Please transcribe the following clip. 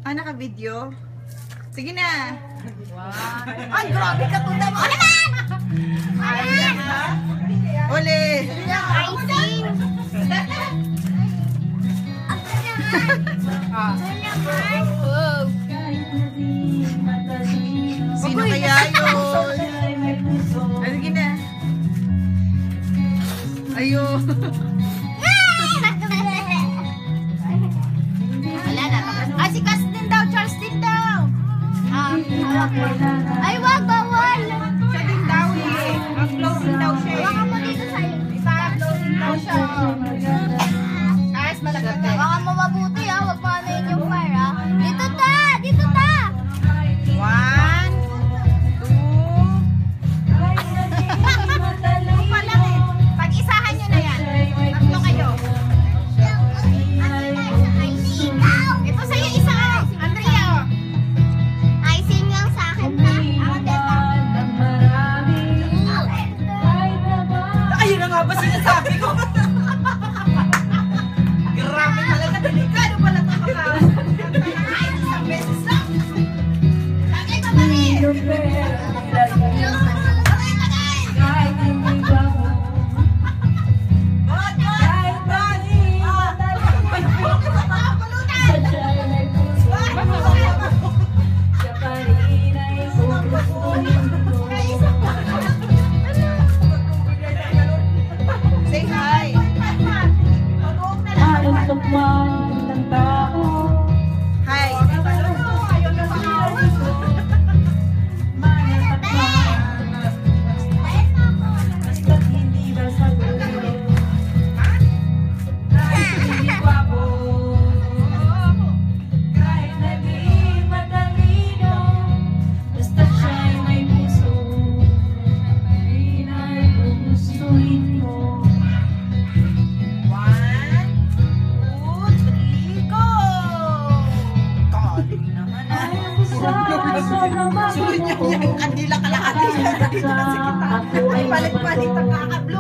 Ah, naka-video? Sige na. Wow. Ay, grabe ka tunda mo. Ano naman? Ayan ha. Uli. Icing. Wow. Sino kaya yun? Ah, sige na. Ayun. Wala na. Ah, si Cass din daw. Charles din daw. Ay, wag, bawal. Siya din daw eh. Upload din daw siya eh. Baka mo dito sa'yo. Ipa-upload din daw siya. Guys, malagat eh. Baka mo mabuti ha. Wag pa ano yung fire ha. Dito ta! Dito ta! 1, 2. Pa lang eh. Pag-isahan nyo na yan. Tatlo kayo. Ito sa'yo isa ka. Andrea oh. Icing lang sa akin pa. Ayun na nga ba sinasabi ko? Grabe talaga. Delikado pala ito kakao. Ay, isang beses lang. Lagay ka ba rin? Lagay, lagay. Say hi. Hi. Sunod niya yung kandila kalahati. Sige, balik-balik ang kakablo.